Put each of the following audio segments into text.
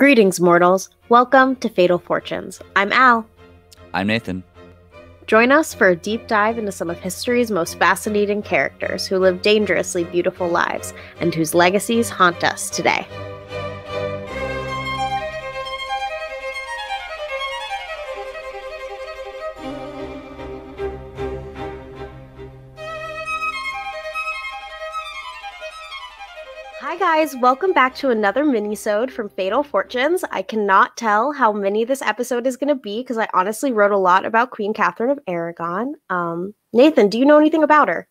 Greetings, mortals. Welcome to Fatal Fortunes. I'm Al. I'm Nathan. Join us for a deep dive into some of history's most fascinating characters who live dangerously beautiful lives and whose legacies haunt us today. Hi guys, welcome back to another mini-sode from Fatal Fortunes. I cannot tell how many this episode is going to be because I honestly wrote a lot about Queen Catherine of Aragon. Nathan, do you know anything about her?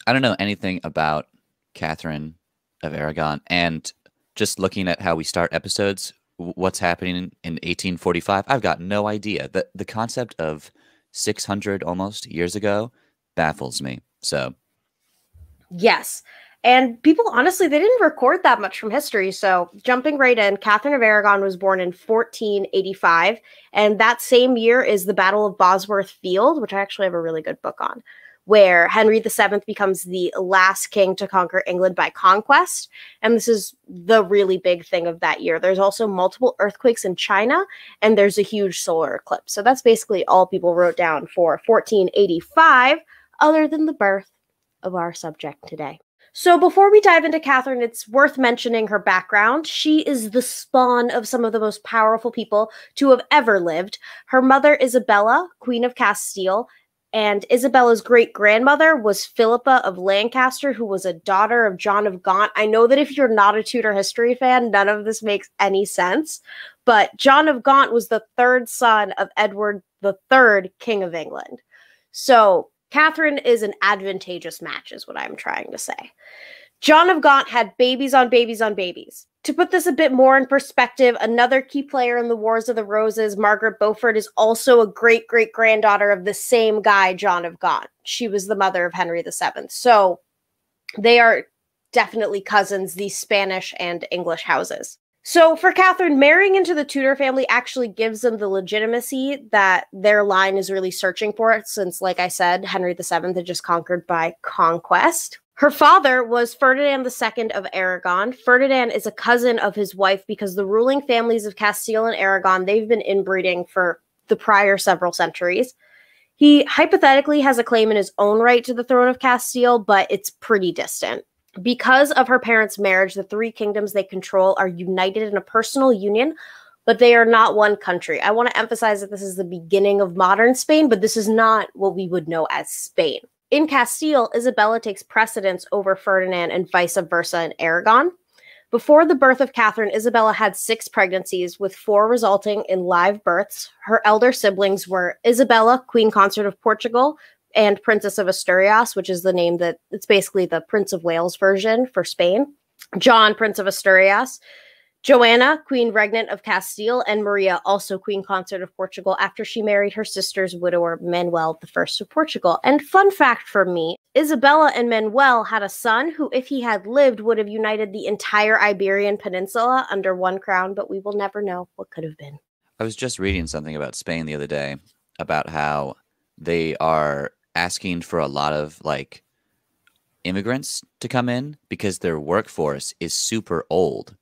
I don't know anything about Catherine of Aragon, and just looking at how we start episodes, what's happening in 1845, I've got no idea. The concept of 600 almost years ago baffles me. So, yes. And people, honestly, they didn't record that much from history. So jumping right in, Catherine of Aragon was born in 1485. And that same year is the Battle of Bosworth Field, which I actually have a really good book on, where Henry VII becomes the last king to conquer England by conquest. And this is the really big thing of that year. There's also multiple earthquakes in China, and there's a huge solar eclipse. So that's basically all people wrote down for 1485, other than the birth of our subject today. So before we dive into Catherine, it's worth mentioning her background. She is the spawn of some of the most powerful people to have ever lived. Her mother, Isabella, Queen of Castile, and Isabella's great-grandmother was Philippa of Lancaster, who was a daughter of John of Gaunt. I know that if you're not a Tudor history fan, none of this makes any sense, but John of Gaunt was the third son of Edward III, King of England. So Catherine is an advantageous match, is what I'm trying to say. John of Gaunt had babies on babies on babies. To put this a bit more in perspective, another key player in the Wars of the Roses, Margaret Beaufort, is also a great-great-granddaughter of the same guy, John of Gaunt. She was the mother of Henry VII. So they are definitely cousins, these Spanish and English houses. So for Catherine, marrying into the Tudor family actually gives them the legitimacy that their line is really searching for, since, like I said, Henry VII had just conquered by conquest. Her father was Ferdinand II of Aragon. Ferdinand is a cousin of his wife because the ruling families of Castile and Aragon, they've been inbreeding for the prior several centuries. He hypothetically has a claim in his own right to the throne of Castile, but it's pretty distant. Because of her parents' marriage, the three kingdoms they control are united in a personal union, but they are not one country. I want to emphasize that this is the beginning of modern Spain, but this is not what we would know as Spain. In Castile, Isabella takes precedence over Ferdinand and vice versa in Aragon. Before the birth of Catherine, Isabella had 6 pregnancies, with 4 resulting in live births. Her elder siblings were Isabella, Queen Consort of Portugal, and Princess of Asturias, which is the name that it's basically the Prince of Wales version for Spain. John, Prince of Asturias. Joanna, Queen Regnant of Castile, and Maria, also Queen Consort of Portugal, after she married her sister's widower, Manuel I of Portugal. And fun fact for me, Isabella and Manuel had a son who, if he had lived, would have united the entire Iberian Peninsula under one crown, but we will never know what could have been. I was just reading something about Spain the other day about how they are asking for a lot of immigrants to come in because their workforce is super old.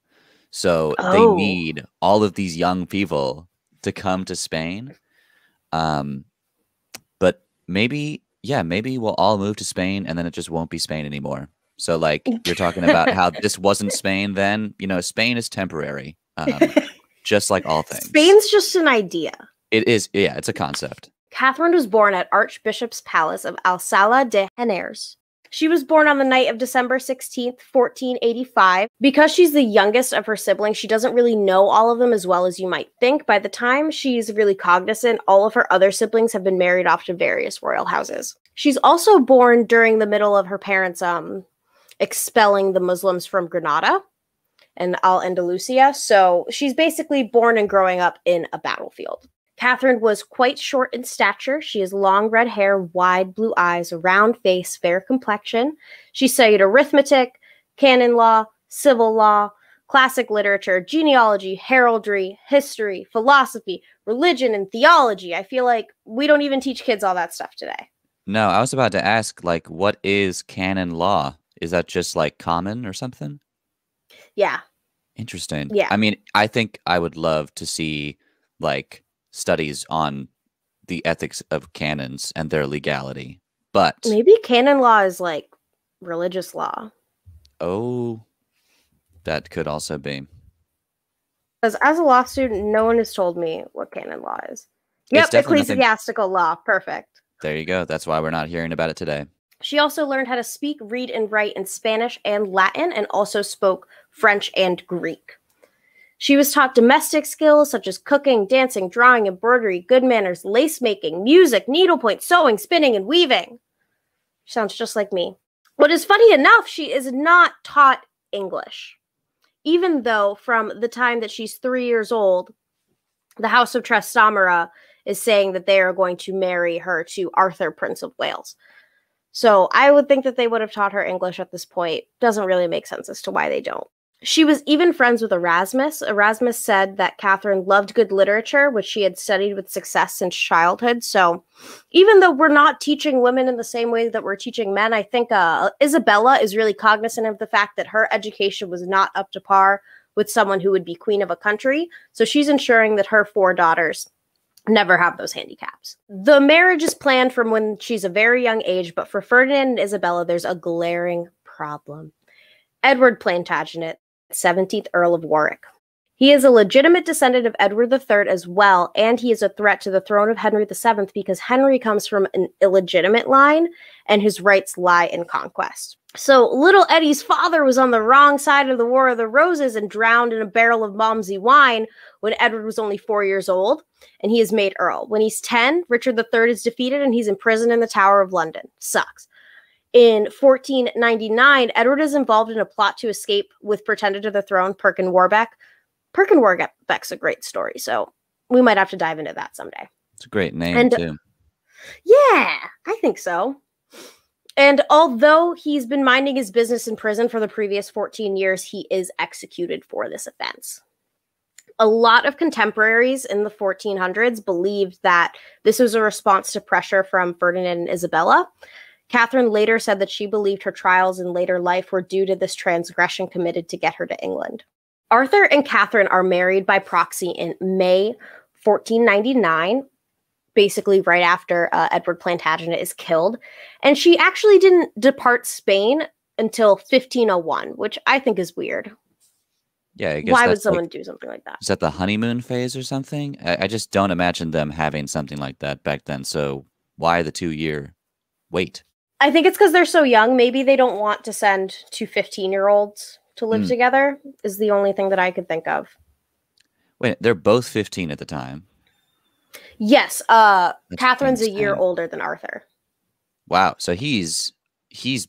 So they need all of these young people to come to Spain. But maybe we'll all move to Spain and then it just won't be Spain anymore. So you're talking about how this wasn't Spain then, Spain is temporary. Just like all things. Spain's just an idea. It is. Yeah, it's a concept. Catherine was born at Archbishop's Palace of Alcalá de Henares. She was born on the night of December 16th, 1485. Because she's the youngest of her siblings, she doesn't really know all of them as well as you might think. By the time she's really cognizant, all of her other siblings have been married off to various royal houses. She's also born during the middle of her parents expelling the Muslims from Granada and Al-Andalusia. So she's basically born and growing up in a battlefield. Catherine was quite short in stature. She has long red hair, wide blue eyes, a round face, fair complexion. She studied arithmetic, canon law, civil law, classic literature, genealogy, heraldry, history, philosophy, religion, and theology. I feel like we don't even teach kids all that stuff today. No, I was about to ask, what is canon law? Is that just common or something? Yeah. Interesting. Yeah. I mean, I think I would love to see like studies on the ethics of canons and their legality. But Maybe canon law is like religious law. oh, that could also be. Because as a law student, no one has told me what canon law is. It's Yep, definitely nothing. ecclesiastical law. Perfect. There you go. That's why we're not hearing about it today. She also learned how to speak, read, and write in Spanish and Latin, and also spoke French and Greek. She was taught domestic skills such as cooking, dancing, drawing, embroidery, good manners, lace making, music, needlepoint, sewing, spinning, and weaving. Sounds just like me. What is funny enough, she is not taught English. Even though from the time that she's 3 years old, the House of Trastamara is saying that they are going to marry her to Arthur, Prince of Wales. So I would think that they would have taught her English at this point. Doesn't really make sense as to why they don't. She was even friends with Erasmus. Erasmus said that Catherine loved good literature, which she had studied with success since childhood. So even though we're not teaching women in the same way that we're teaching men, I think Isabella is really cognizant of the fact that her education was not up to par with someone who would be queen of a country. So she's ensuring that her 4 daughters never have those handicaps. The marriage is planned from when she's a very young age, but for Ferdinand and Isabella, there's a glaring problem. Edward Plantagenet, 17th Earl of Warwick. He is a legitimate descendant of Edward III as well, and he is a threat to the throne of Henry VII because Henry comes from an illegitimate line, and his rights lie in conquest. So little Eddie's father was on the wrong side of the War of the Roses and drowned in a barrel of Malmsey wine when Edward was only 4 years old, and he is made Earl. When he's 10, Richard III is defeated, and he's imprisoned in the Tower of London. Sucks. In 1499, Edward is involved in a plot to escape with pretender to the throne, Perkin Warbeck. Perkin Warbeck's a great story, so we might have to dive into that someday. It's a great name, too. Yeah, I think so. And although he's been minding his business in prison for the previous 14 years, he is executed for this offense. A lot of contemporaries in the 1400s believed that this was a response to pressure from Ferdinand and Isabella. Catherine later said that she believed her trials in later life were due to this transgression committed to get her to England. Arthur and Catherine are married by proxy in May 1499, basically right after Edward Plantagenet is killed. And she actually didn't depart Spain until 1501, which I think is weird. Yeah, I guess why would someone do something like that? Is that the honeymoon phase or something? I just don't imagine them having something like that back then. So why the 2-year wait? I think it's because they're so young. Maybe they don't want to send 2 15-year-olds to live together is the only thing that I could think of. Wait, they're both 15 at the time. Yes, Catherine's a year older than Arthur. Wow, so he's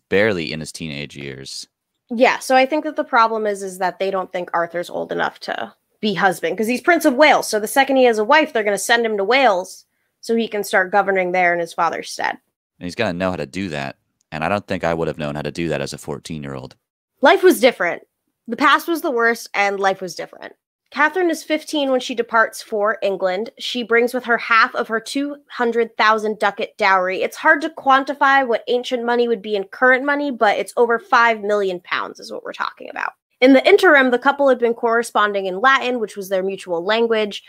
barely in his teenage years. Yeah, so I think that the problem is that they don't think Arthur's old enough to be husband because he's Prince of Wales. So the second he has a wife, they're going to send him to Wales so he can start governing there in his father's stead. And he's got to know how to do that. And I don't think I would have known how to do that as a 14-year-old. Life was different. The past was the worst, and life was different. Catherine is 15 when she departs for England. She brings with her half of her 200,000 ducat dowry. It's hard to quantify what ancient money would be in current money, but it's over 5 million pounds is what we're talking about. In the interim, the couple had been corresponding in Latin, which was their mutual language.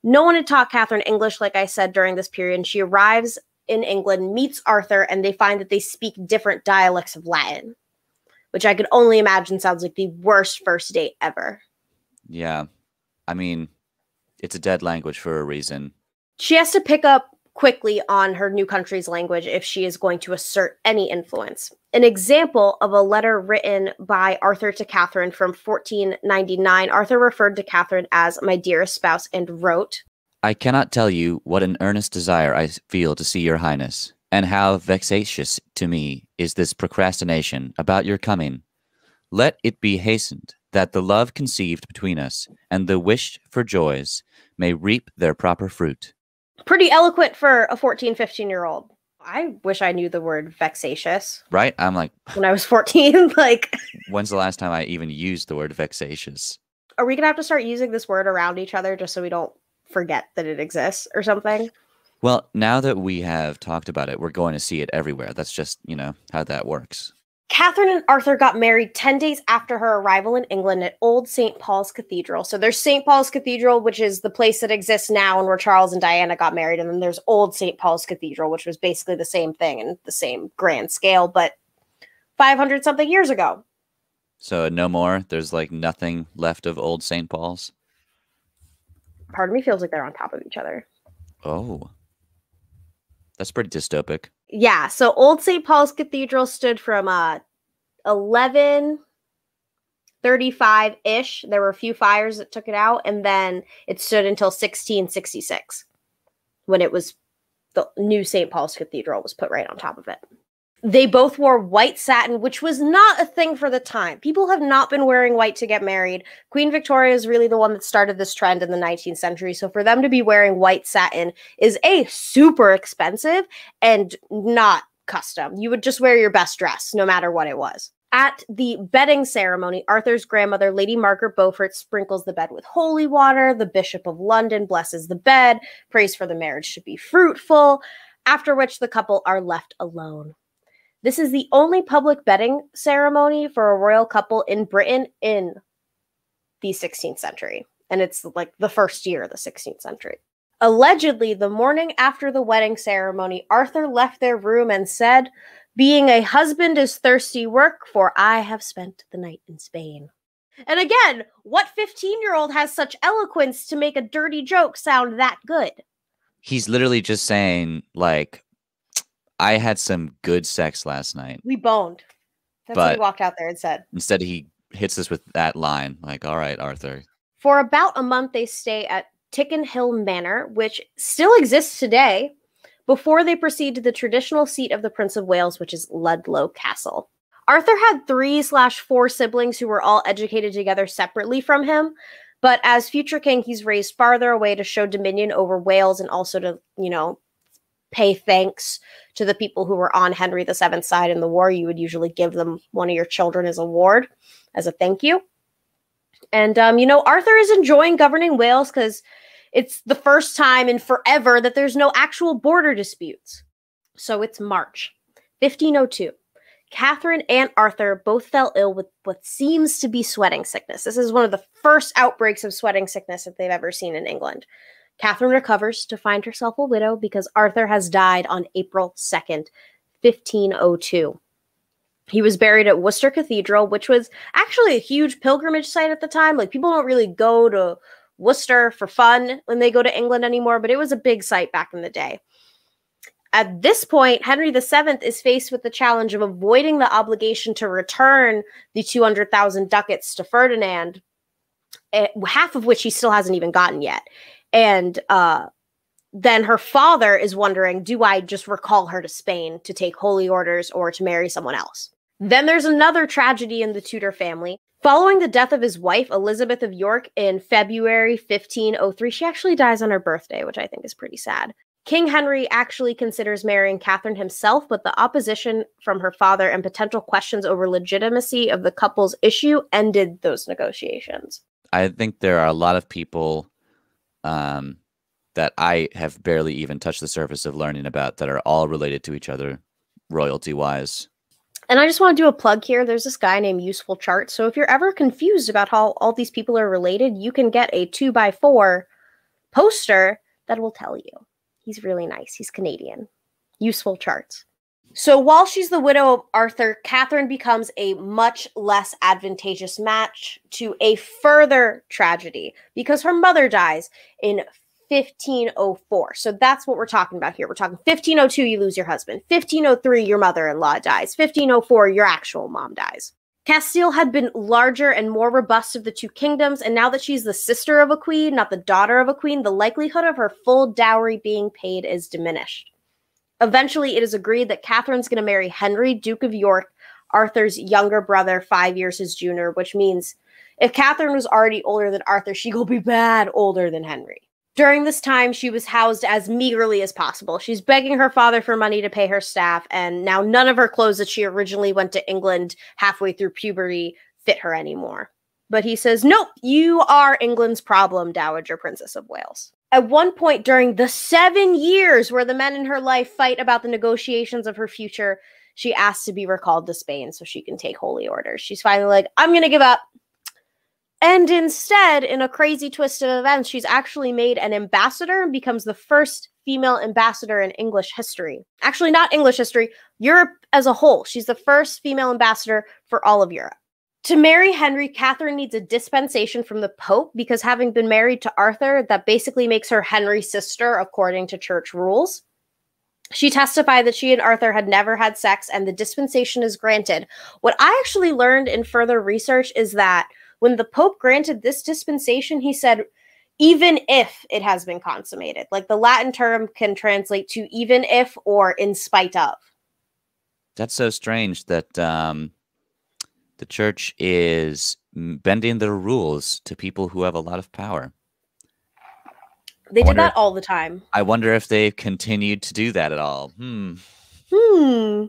No one had taught Catherine English, like I said, during this period. And she arrives in England, meets Arthur, and they find that they speak different dialects of Latin, which I could only imagine sounds like the worst first date ever. Yeah. I mean, it's a dead language for a reason. She has to pick up quickly on her new country's language if she is going to assert any influence. An example of a letter written by Arthur to Catherine from 1499, Arthur referred to Catherine as my dearest spouse and wrote, I cannot tell you what an earnest desire I feel to see your highness, and how vexatious to me is this procrastination about your coming. Let it be hastened, that the love conceived between us and the wished for joys may reap their proper fruit. Pretty eloquent for a 14, 15-year-old. I wish I knew the word vexatious. Right? I'm like... When I was 14, like... When's the last time I even used the word vexatious? Are we going to have to start using this word around each other just so we don't forget that it exists or something? Well, now that we have talked about it, we're going to see it everywhere. That's just, how that works. Catherine and Arthur got married 10 days after her arrival in England at Old St. Paul's Cathedral. So there's St. Paul's Cathedral, which is the place that exists now and where Charles and Diana got married. And then there's Old St. Paul's Cathedral, which was basically the same thing and the same grand scale, but 500 something years ago. So no more? There's like nothing left of Old St. Paul's? Part of me feels like they're on top of each other. Oh. That's pretty dystopic. Yeah, so Old St. Paul's Cathedral stood from 1135-ish. There were a few fires that took it out, and then it stood until 1666 when it was the new St. Paul's Cathedral was put right on top of it. They both wore white satin, which was not a thing for the time. People have not been wearing white to get married. Queen Victoria is really the one that started this trend in the 19th century. So for them to be wearing white satin is super expensive and not custom. You would just wear your best dress, no matter what it was. At the bedding ceremony, Arthur's grandmother, Lady Margaret Beaufort, sprinkles the bed with holy water. The Bishop of London blesses the bed, prays for the marriage to be fruitful, after which the couple are left alone. This is the only public bedding ceremony for a royal couple in Britain in the 16th century. And it's like the first year of the 16th century. Allegedly, the morning after the wedding ceremony, Arthur left their room and said, "Being a husband is thirsty work, for I have spent the night in Spain." And again, what 15-year-old has such eloquence to make a dirty joke sound that good? He's literally just saying, like, I had some good sex last night. We boned. That's what he walked out there and said. Instead, he hits us with that line, like, all right, Arthur. For about a month, they stay at Tickenhill Manor, which still exists today, before they proceed to the traditional seat of the Prince of Wales, which is Ludlow Castle. Arthur had 3/4 siblings who were all educated together separately from him, but as future king, he's raised farther away to show dominion over Wales and also to, pay thanks to the people who were on Henry VII's side in the war. You would usually give them one of your children as a ward, as a thank you. And, Arthur is enjoying governing Wales because it's the first time in forever that there's no actual border disputes. So it's March 1502. Catherine and Arthur both fell ill with what seems to be sweating sickness. This is one of the first outbreaks of sweating sickness that they've ever seen in England. Catherine recovers to find herself a widow because Arthur has died on April 2nd, 1502. He was buried at Worcester Cathedral, which was actually a huge pilgrimage site at the time. Like, people don't really go to Worcester for fun when they go to England anymore, but it was a big site back in the day. At this point, Henry VII is faced with the challenge of avoiding the obligation to return the 200,000 ducats to Ferdinand, half of which he still hasn't even gotten yet. And then her father is wondering, do I just recall her to Spain to take holy orders or to marry someone else? Then there's another tragedy in the Tudor family. Following the death of his wife, Elizabeth of York, in February 1503, she actually dies on her birthday, which I think is pretty sad. King Henry actually considers marrying Catherine himself, but the opposition from her father and potential questions over legitimacy of the couple's issue ended those negotiations. I think there are a lot of people that I have barely even touched the surface of learning about that are all related to each other, royalty-wise. And I just want to do a plug here. There's this guy named Useful Charts. So if you're ever confused about how all these people are related, you can get a 2x4 poster that will tell you. He's really nice. He's Canadian. Useful Charts. So while she's the widow of Arthur, Catherine becomes a much less advantageous match to a further tragedy because her mother dies in 1504. So that's what we're talking about here. We're talking 1502, you lose your husband. 1503, your mother-in-law dies. 1504, your actual mom dies. Castile had been larger and more robust of the two kingdoms, and now that she's the sister of a queen, not the daughter of a queen, the likelihood of her full dowry being paid is diminished. Eventually, it is agreed that Catherine's going to marry Henry, Duke of York, Arthur's younger brother, 5 years his junior, which means if Catherine was already older than Arthur, she will be bad older than Henry. During this time, she was housed as meagerly as possible. She's begging her father for money to pay her staff, and now none of her clothes that she originally went to England halfway through puberty fit her anymore. But he says, nope, you are England's problem, Dowager Princess of Wales. At one point during the 7 years where the men in her life fight about the negotiations of her future, she asked to be recalled to Spain so she can take holy orders. She's finally like, I'm going to give up. And instead, in a crazy twist of events, she's actually made an ambassador and becomes the first female ambassador in English history. Actually, not English history, Europe as a whole. She's the first female ambassador for all of Europe. To marry Henry, Catherine needs a dispensation from the Pope because having been married to Arthur, that basically makes her Henry's sister according to church rules. She testified that she and Arthur had never had sex and the dispensation is granted. What I actually learned in further research is that when the Pope granted this dispensation, he said, even if it has been consummated. Like the Latin term can translate to even if or in spite of. That's so strange that the church is bending their rules to people who have a lot of power. They did that all the time. I wonder if they've continued to do that at all. Well,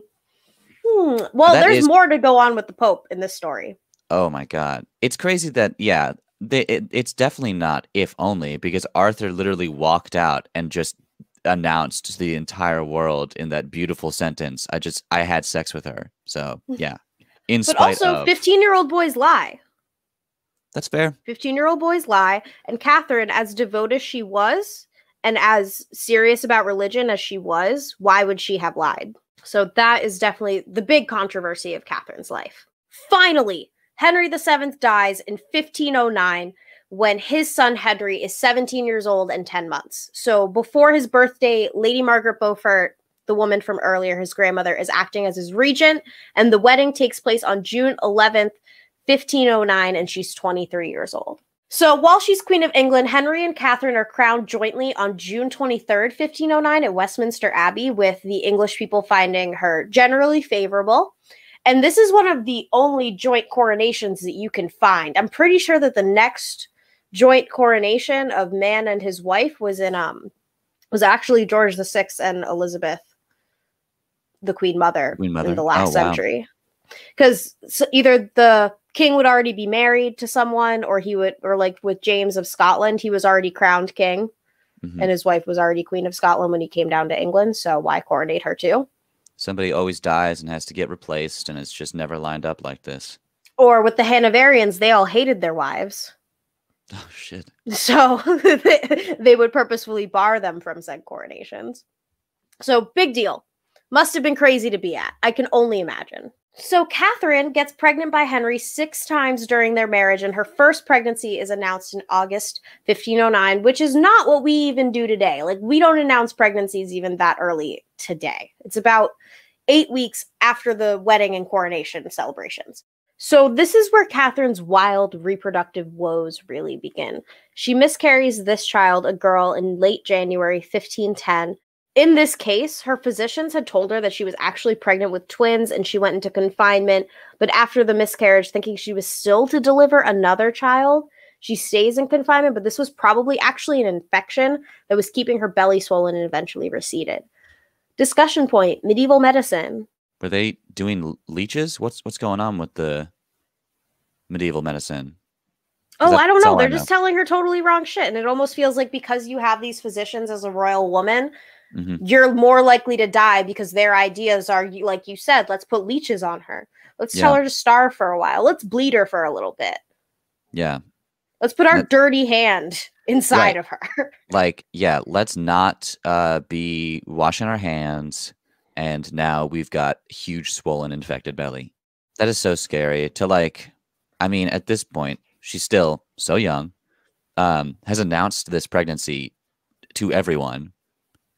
there's more to go on with the Pope in this story. Oh my God. It's crazy that, yeah, it's definitely not if only, because Arthur literally walked out and just announced to the entire world in that beautiful sentence, I had sex with her. So, yeah. But also, 15-year-old boys lie. That's fair. 15-year-old boys lie. And Catherine, as devout as she was, and as serious about religion as she was, why would she have lied? So that is definitely the big controversy of Catherine's life. Finally, Henry VII dies in 1509 when his son Henry is 17 years old and 10 months. So before his birthday, Lady Margaret Beaufort, the woman from earlier, his grandmother, is acting as his regent, and the wedding takes place on June 11th, 1509, and she's 23 years old. So while she's Queen of England, Henry and Catherine are crowned jointly on June 23rd, 1509 at Westminster Abbey, with the English people finding her generally favorable. And this is one of the only joint coronations that you can find. I'm pretty sure that the next joint coronation of man and his wife was actually George VI and Elizabeth, the Queen Mother, in the last century. Because either the king would already be married to someone, or like with James of Scotland, he was already crowned king, and his wife was already Queen of Scotland when he came down to England. So why coronate her too? Somebody always dies and has to get replaced, and it's just never lined up like this. Or with the Hanoverians, they all hated their wives. Oh, shit. So they would purposefully bar them from said coronations. So big deal. Must have been crazy to be at. I can only imagine. So Catherine gets pregnant by Henry 6 times during their marriage, and her first pregnancy is announced in August 1509, which is not what we even do today. Like, we don't announce pregnancies even that early today. It's about 8 weeks after the wedding and coronation celebrations. So this is where Catherine's wild reproductive woes really begin. She miscarries this child, a girl, in late January 1510. In this case, her physicians had told her that she was actually pregnant with twins, and she went into confinement. But after the miscarriage, thinking she was still to deliver another child, she stays in confinement. But this was probably actually an infection that was keeping her belly swollen and eventually receded. Discussion point: medieval medicine. Were they doing leeches? What's going on with the medieval medicine? Oh, I don't know. They're just telling her totally wrong shit. And it almost feels like because you have these physicians as a royal woman, you're more likely to die because their ideas are, like you said, let's put leeches on her. Let's tell her to starve for a while. Let's bleed her for a little bit. Yeah. Let's put our dirty hand inside of her. Like, yeah, let's not be washing our hands. And now we've got huge swollen infected belly. That is so scary to I mean, at this point, she's still so young, has announced this pregnancy to everyone,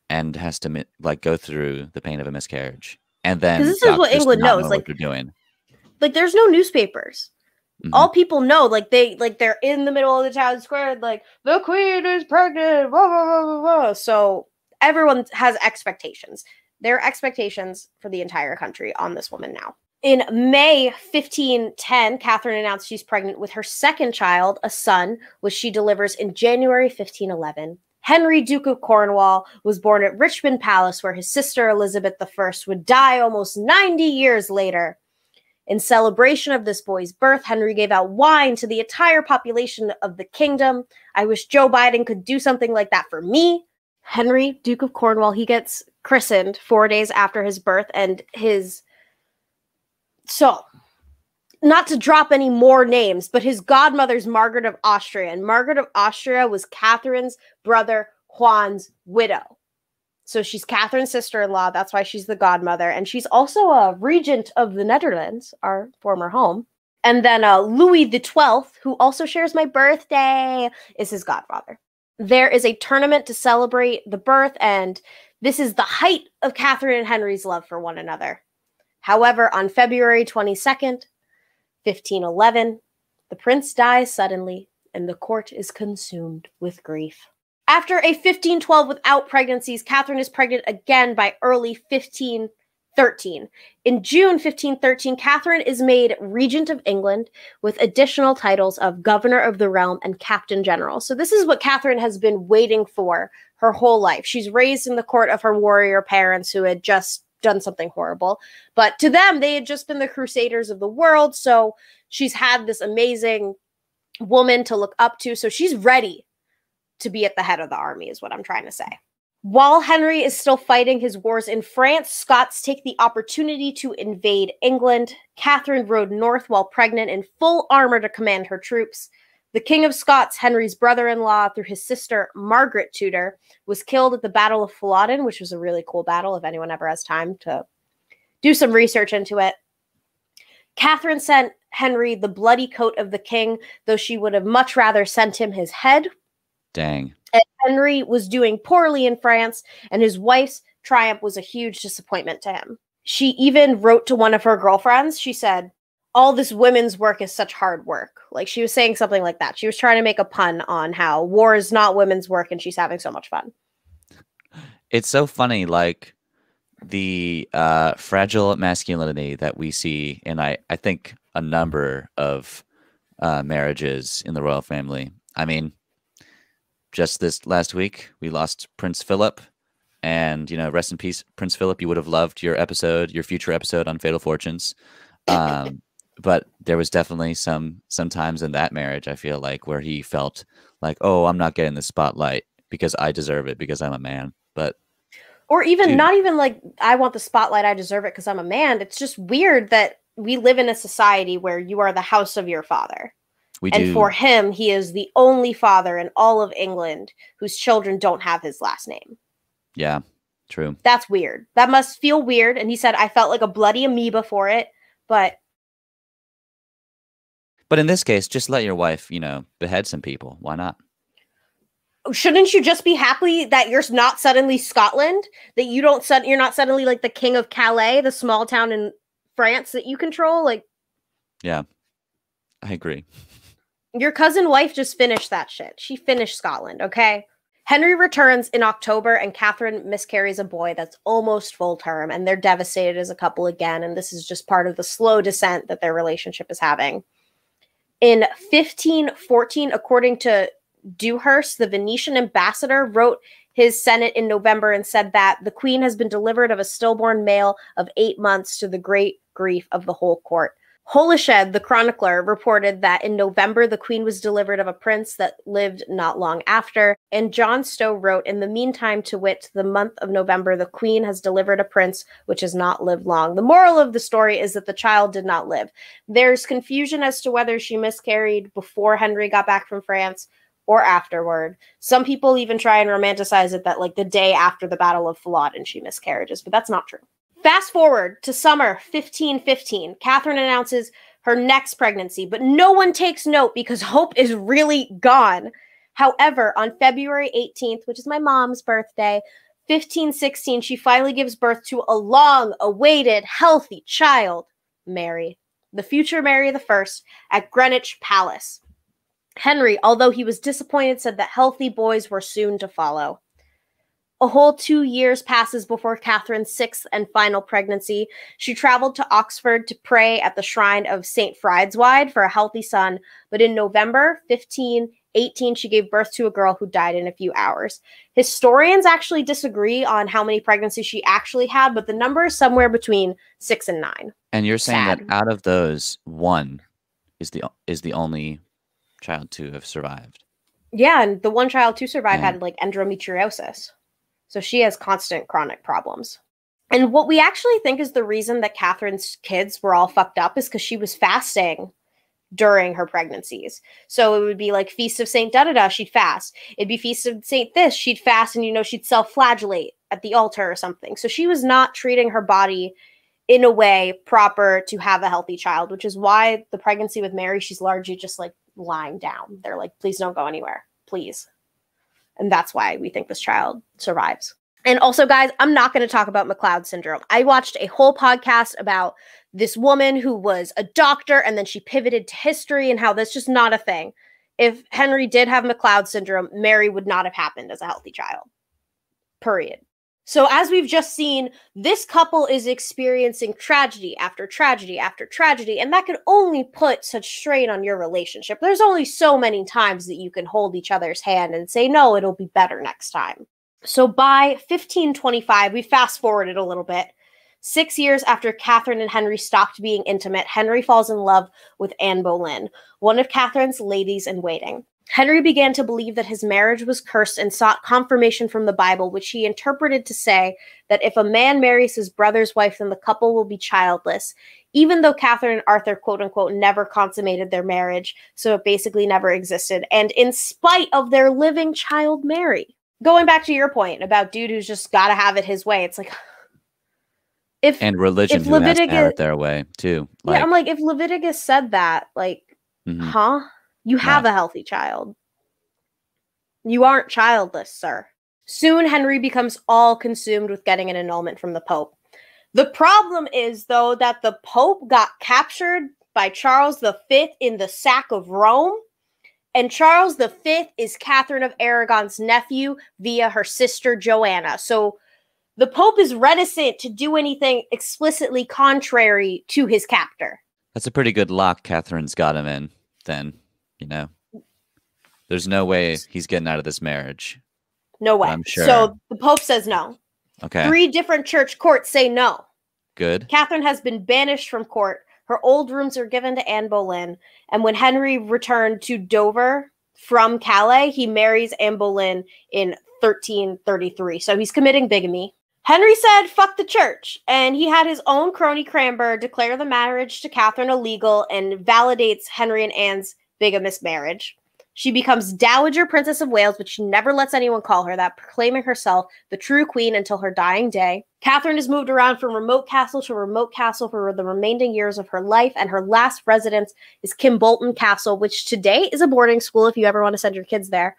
and has to go through the pain of a miscarriage. And then this is what England knows. Know what they're doing. Like, there's no newspapers. All people know, they're in the middle of the town square, like, the queen is pregnant, blah, blah, blah, blah, blah. So everyone has expectations. There are expectations for the entire country on this woman now. In May 1510, Catherine announced she's pregnant with her second child, a son, which she delivers in January 1511. Henry, Duke of Cornwall, was born at Richmond Palace, where his sister Elizabeth I would die almost 90 years later. In celebration of this boy's birth, Henry gave out wine to the entire population of the kingdom. I wish Joe Biden could do something like that for me. Henry, Duke of Cornwall, he gets christened 4 days after his birth, and his So, not to drop any more names, but his godmother's Margaret of Austria. And Margaret of Austria was Catherine's brother Juan's widow. So she's Catherine's sister-in-law. That's why she's the godmother. And she's also a regent of the Netherlands, our former home. And then Louis XII, who also shares my birthday, is his godfather. There is a tournament to celebrate the birth, and this is the height of Catherine and Henry's love for one another. However, on February 22nd, 1511, the prince dies suddenly, and the court is consumed with grief. After a 1512 without pregnancies, Catherine is pregnant again by early 1513. In June 1513, Catherine is made Regent of England with additional titles of Governor of the Realm and Captain General. So this is what Catherine has been waiting for her whole life. She's raised in the court of her warrior parents who had just done something horrible. But to them, they had just been the crusaders of the world. So she's had this amazing woman to look up to. So she's ready to be at the head of the army, is what I'm trying to say. While Henry is still fighting his wars in France, Scots take the opportunity to invade England. Catherine rode north while pregnant in full armor to command her troops. The King of Scots, Henry's brother-in-law, through his sister Margaret Tudor, was killed at the Battle of Flodden, which was a really cool battle if anyone ever has time to do some research into it. Catherine sent Henry the bloody coat of the king, though she would have much rather sent him his head. Dang. And Henry was doing poorly in France, and his wife's triumph was a huge disappointment to him. She even wrote to one of her girlfriends. She said, all this women's work is such hard work. Like, she was saying something like that. She was trying to make a pun on how war is not women's work and she's having so much fun. It's so funny, like the fragile masculinity that we see in, I think, a number of marriages in the royal family. I mean, just this last week, we lost Prince Philip. And, you know, rest in peace, Prince Philip. You would have loved your future episode on Fatal Fortunes. But there was definitely some times in that marriage, I feel like, where he felt like, oh, I'm not getting the spotlight because I deserve it because I'm a man. But or even not even like, I want the spotlight, I deserve it because I'm a man. It's just weird that we live in a society where you are the house of your father. And for him, he is the only father in all of England whose children don't have his last name. Yeah, true. That's weird. That must feel weird. And he said, I felt like a bloody amoeba for it, But in this case, just let your wife, you know, behead some people. Why not? Shouldn't you just be happy that you're not suddenly Scotland? That you're not suddenly like the king of Calais, the small town in France that you control? Like, yeah, I agree. Your cousin wife just finished that shit. She finished Scotland, okay? Henry returns in October, and Catherine miscarries a boy that's almost full term, and they're devastated as a couple again, and this is just part of the slow descent that their relationship is having. In 1514, according to Dewhurst, the Venetian ambassador wrote his Senate in November and said that the queen has been delivered of a stillborn male of 8 months to the great grief of the whole court. Holished, the chronicler, reported that in November, the queen was delivered of a prince that lived not long after. And John Stowe wrote, in the meantime, to wit, the month of November, the queen has delivered a prince which has not lived long. The moral of the story is that the child did not live. There's confusion as to whether she miscarried before Henry got back from France or afterward. Some people even try and romanticize it that like the day after the Battle of Flodden she miscarriages, but that's not true. Fast forward to summer 1515. Catherine announces her next pregnancy, but no one takes note because hope is really gone. However, on February 18th, which is my mom's birthday, 1516, she finally gives birth to a long-awaited, healthy child, Mary, the future Mary I, at Greenwich Palace. Henry, although he was disappointed, said that healthy boys were soon to follow. A whole 2 years passes before Catherine's sixth and final pregnancy. She traveled to Oxford to pray at the shrine of St. Fridswide for a healthy son, but in November 1518, she gave birth to a girl who died in a few hours. Historians actually disagree on how many pregnancies she actually had, but the number is somewhere between 6 and 9. And you're saying that out of those, one is the only child to have survived. Yeah, and the one child to survive had like endometriosis. So she has constant chronic problems. And what we actually think is the reason that Catherine's kids were all fucked up is because she was fasting during her pregnancies. So it would be like Feast of Saint da-da-da, she'd fast. It'd be Feast of Saint this, she'd fast, and, you know, she'd self-flagellate at the altar or something. So she was not treating her body in a way proper to have a healthy child, which is why the pregnancy with Mary, she's largely just like lying down. They're like, please don't go anywhere, please. And that's why we think this child survives. And also, guys, I'm not going to talk about McLeod syndrome. I watched a whole podcast about this woman who was a doctor and then she pivoted to history and how that's just not a thing. If Henry did have McLeod syndrome, Mary would not have happened as a healthy child. Period. So as we've just seen, this couple is experiencing tragedy after tragedy after tragedy, and that can only put such strain on your relationship. There's only so many times that you can hold each other's hand and say, no, it'll be better next time. So by 1525, we fast forwarded a little bit. 6 years after Catherine and Henry stopped being intimate, Henry falls in love with Anne Boleyn, one of Catherine's ladies-in-waiting. Henry began to believe that his marriage was cursed and sought confirmation from the Bible, which he interpreted to say that if a man marries his brother's wife, then the couple will be childless, even though Catherine and Arthur, quote-unquote, never consummated their marriage, so it basically never existed, and in spite of their living child Mary. Going back to your point about dude who's just got to have it his way, it's like... and religion who has to have it their way, too. Like, yeah, I'm like, if Leviticus said that, like, huh? You have a healthy child. You aren't childless, sir. Soon, Henry becomes all consumed with getting an annulment from the Pope. The problem is, though, that the Pope got captured by Charles V in the sack of Rome, and Charles V is Catherine of Aragon's nephew via her sister Joanna. So the Pope is reticent to do anything explicitly contrary to his captor. That's a pretty good lock Catherine's got him in, then. You know, there's no way he's getting out of this marriage. No way. I'm sure. So the Pope says no. Okay. 3 different church courts say no. Good. Catherine has been banished from court. Her old rooms are given to Anne Boleyn. And when Henry returned to Dover from Calais, he marries Anne Boleyn in 1333. So he's committing bigamy. Henry said, fuck the church, and he had his own crony Cranber declare the marriage to Catherine illegal and validates Henry and Anne's bigamous marriage. She becomes Dowager Princess of Wales, but she never lets anyone call her that, proclaiming herself the true queen until her dying day. Catherine has moved around from remote castle to remote castle for the remaining years of her life, and her last residence is Kimbolton Castle, which today is a boarding school if you ever want to send your kids there.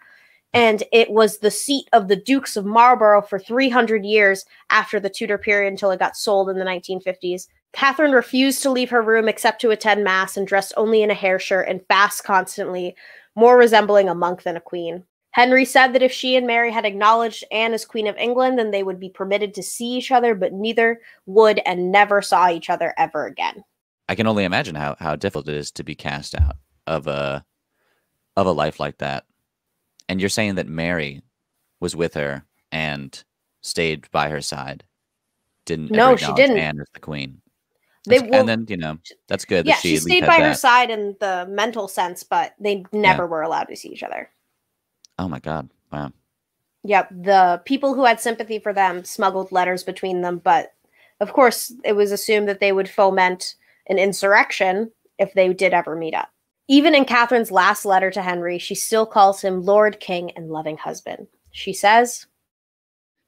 And it was the seat of the Dukes of Marlborough for 300 years after the Tudor period until it got sold in the 1950s. Catherine refused to leave her room except to attend mass and dressed only in a hair shirt and fast constantly, more resembling a monk than a queen. Henry said that if she and Mary had acknowledged Anne as Queen of England, then they would be permitted to see each other, but neither would and never saw each other ever again. I can only imagine how difficult it is to be cast out of a life like that. And you're saying that Mary was with her and stayed by her side. No, she didn't. Anne as the queen. And then, you know, that's good. Yeah, that she stayed by her side in the mental sense, but they never were allowed to see each other. Oh my God. Wow. Yep. The people who had sympathy for them smuggled letters between them, but of course it was assumed that they would foment an insurrection if they did ever meet up. Even in Catherine's last letter to Henry, she still calls him Lord, King, and loving husband. She says,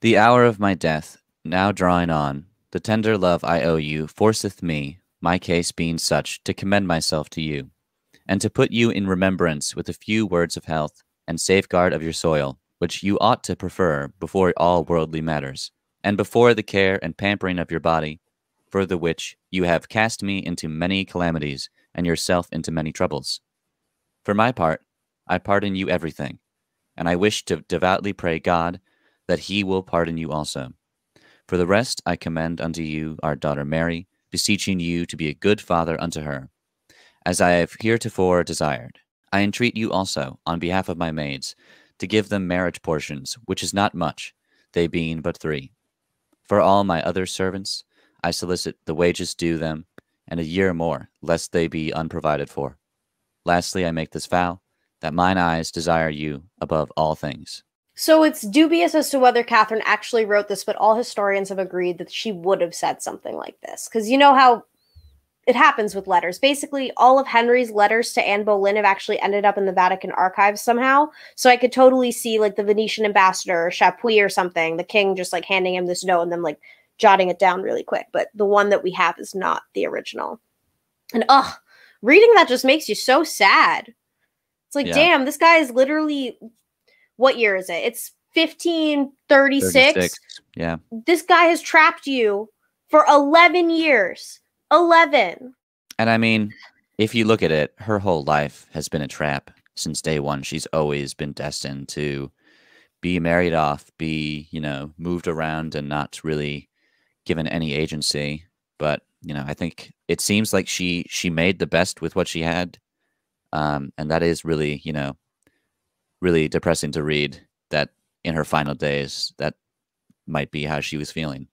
"The hour of my death, now drawing on, the tender love I owe you forceth me, my case being such, to commend myself to you, and to put you in remembrance with a few words of health and safeguard of your soil, which you ought to prefer before all worldly matters, and before the care and pampering of your body, for the which you have cast me into many calamities, and yourself into many troubles. For my part, I pardon you everything, and I wish to devoutly pray God that he will pardon you also. For the rest I commend unto you our daughter Mary, beseeching you to be a good father unto her, as I have heretofore desired. I entreat you also, on behalf of my maids, to give them marriage portions, which is not much, they being but 3. For all my other servants, I solicit the wages due them, and a year more, lest they be unprovided for. Lastly, I make this vow, that mine eyes desire you above all things." So it's dubious as to whether Catherine actually wrote this, but all historians have agreed that she would have said something like this. Because you know how it happens with letters. Basically, all of Henry's letters to Anne Boleyn have actually ended up in the Vatican archives somehow. So I could totally see like the Venetian ambassador or Chapuis or something, the king just like handing him this note and then like jotting it down really quick. But the one that we have is not the original. And reading that just makes you so sad. It's like, damn, this guy is literally, what year is it? It's 1536. Yeah. This guy has trapped you for 11 years. 11. And I mean, if you look at it, her whole life has been a trap since day one. She's always been destined to be married off, be, moved around and not really given any agency. But, I think it seems like she made the best with what she had. And that is really, really depressing to read, that in her final days, that might be how she was feeling.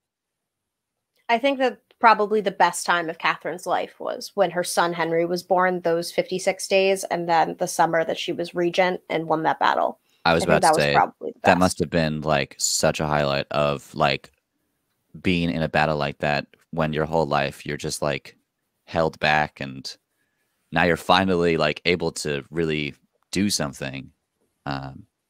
I think that probably the best time of Catherine's life was when her son Henry was born, those 56 days, and then the summer that she was regent and won that battle. I was about to say, that must have been like such a highlight of like being in a battle like that, when your whole life you're just like held back, and now you're finally like able to really do something.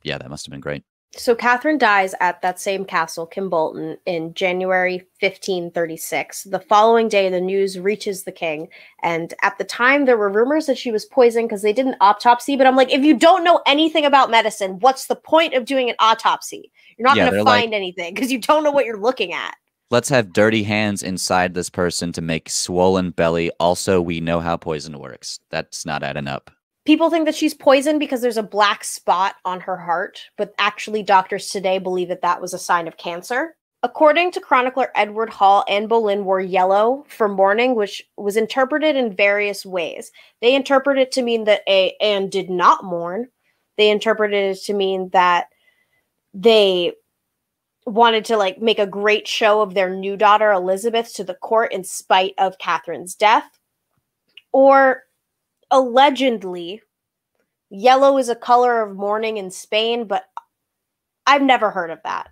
Yeah, that must have been great. So Catherine dies at that same castle, Kimbolton, in January 1536. The following day, the news reaches the king. And at the time, there were rumors that she was poisoned because they did an autopsy. But I'm like, if you don't know anything about medicine, what's the point of doing an autopsy? You're not going to find anything because you don't know what you're looking at. Let's have dirty hands inside this person to make swollen belly. Also, we know how poison works. That's not adding up. People think that she's poisoned because there's a black spot on her heart, but actually doctors today believe that that was a sign of cancer. According to chronicler Edward Hall, Anne Boleyn wore yellow for mourning, which was interpreted in various ways. They interpreted it to mean that Anne did not mourn. They interpreted it to mean that they wanted to like make a great show of their new daughter Elizabeth to the court in spite of Catherine's death. Or allegedly, yellow is a color of mourning in Spain, but I've never heard of that.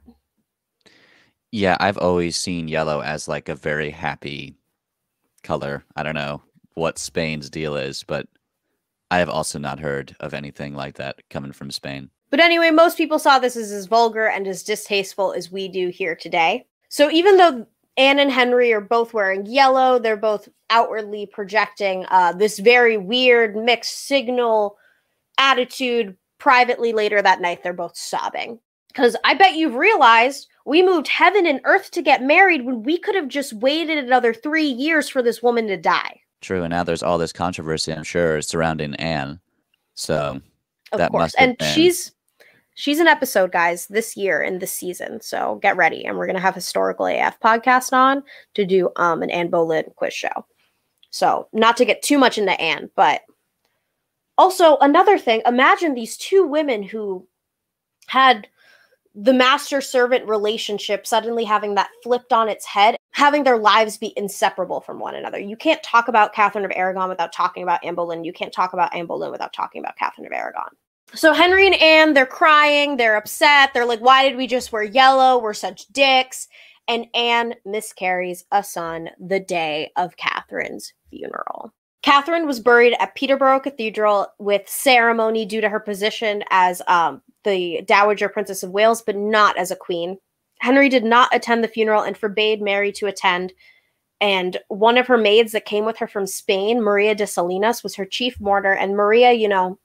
Yeah, I've always seen yellow as like a very happy color. I don't know what Spain's deal is, but I have also not heard of anything like that coming from Spain. But anyway, most people saw this as vulgar and as distasteful as we do here today. So even though Anne and Henry are both wearing yellow, they're both outwardly projecting this very weird mixed signal attitude. Privately later that night, they're both sobbing. Because I bet you've realized we moved heaven and earth to get married when we could have just waited another 3 years for this woman to die. True, and now there's all this controversy, I'm sure, surrounding Anne. So of course, and she's an episode, guys, this year in this season. So get ready, and we're gonna have Historical AF podcast on to do an Anne Boleyn quiz show. So not to get too much into Anne, but also another thing. Imagine these two women who had the master-servant relationship suddenly having that flipped on its head, having their lives be inseparable from one another. You can't talk about Catherine of Aragon without talking about Anne Boleyn. You can't talk about Anne Boleyn without talking about Catherine of Aragon. So Henry and Anne, they're crying, they're upset. They're like, why did we just wear yellow? We're such dicks. And Anne miscarries a son the day of Catherine's funeral. Catherine was buried at Peterborough Cathedral with ceremony due to her position as the Dowager Princess of Wales, but not as a queen. Henry did not attend the funeral and forbade Mary to attend. And one of her maids that came with her from Spain, Maria de Salinas, was her chief mourner. And Maria,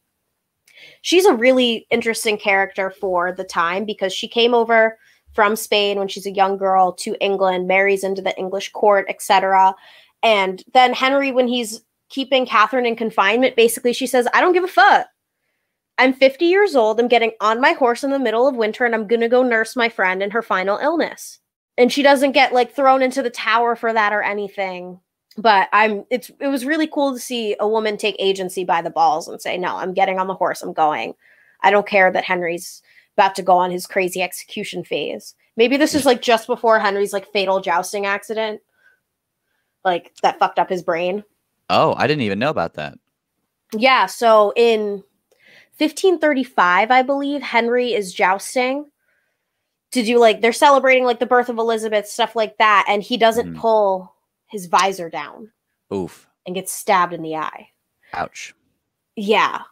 she's a really interesting character for the time because she came over from Spain when she's a young girl to England, marries into the English court, etc. And then Henry, when he's keeping Catherine in confinement, basically she says, I don't give a fuck. I'm 50 years old. I'm getting on my horse in the middle of winter and I'm going to go nurse my friend in her final illness. And she doesn't get like thrown into the tower for that or anything. But it was really cool to see a woman take agency by the balls and say, no, I'm getting on the horse. I'm going. I don't care that Henry's about to go on his crazy execution phase. Maybe this is like just before Henry's like fatal jousting accident. Like that fucked up his brain. Oh, I didn't even know about that. Yeah. So in 1535, I believe, Henry is jousting to do like, they're celebrating like the birth of Elizabeth, stuff like that. And he doesn't pull his visor down. Oof. And gets stabbed in the eye. Ouch. Yeah.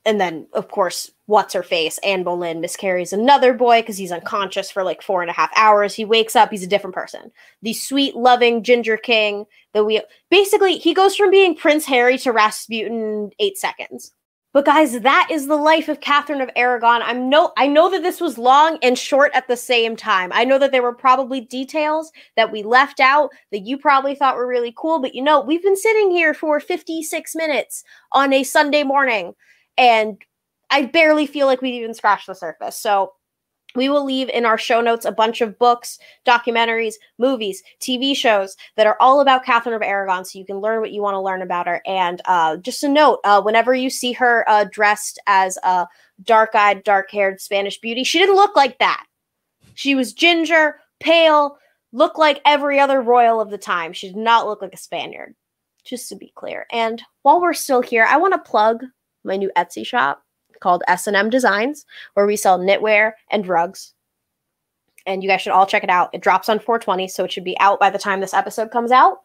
And then, of course, what's her face? Anne Boleyn miscarries another boy because he's unconscious for like 4.5 hours. He wakes up, he's a different person. The sweet, loving Ginger King that we basically, he goes from being Prince Harry to Rasputin in 8 seconds. But guys, that is the life of Catherine of Aragon. I know that this was long and short at the same time. I know that there were probably details that we left out that you probably thought were really cool, but you know, we've been sitting here for 56 minutes on a Sunday morning, and I barely feel like we even scratched the surface. So we will leave in our show notes a bunch of books, documentaries, movies, TV shows that are all about Catherine of Aragon, so you can learn what you want to learn about her. And just a note, whenever you see her dressed as a dark-eyed, dark-haired Spanish beauty, she didn't look like that. She was ginger, pale, looked like every other royal of the time. She did not look like a Spaniard, just to be clear. And while we're still here, I want to plug my new Etsy shop called S&M Designs, where we sell knitwear and rugs. And you guys should all check it out. It drops on 4/20, so it should be out by the time this episode comes out.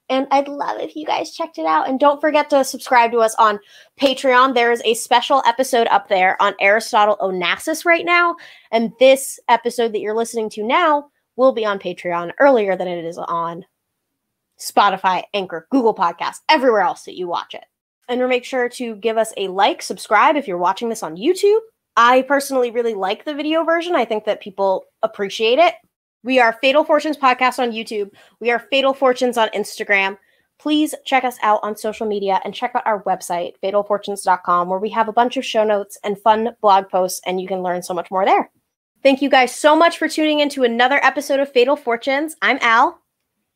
And I'd love if you guys checked it out. And don't forget to subscribe to us on Patreon. There is a special episode up there on Aristotle Onassis right now. And this episode that you're listening to now will be on Patreon earlier than it is on Spotify, Anchor, Google Podcasts, everywhere else that you watch it. And make sure to give us a like, subscribe if you're watching this on YouTube. I personally really like the video version. I think that people appreciate it. We are Fatal Fortunes Podcast on YouTube. We are Fatal Fortunes on Instagram. Please check us out on social media and check out our website, fatalfortunes.com, where we have a bunch of show notes and fun blog posts, and you can learn so much more there. Thank you guys so much for tuning in to another episode of Fatal Fortunes. I'm Al.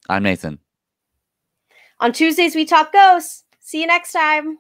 I'm Nathan. On Tuesdays, we talk ghosts. See you next time.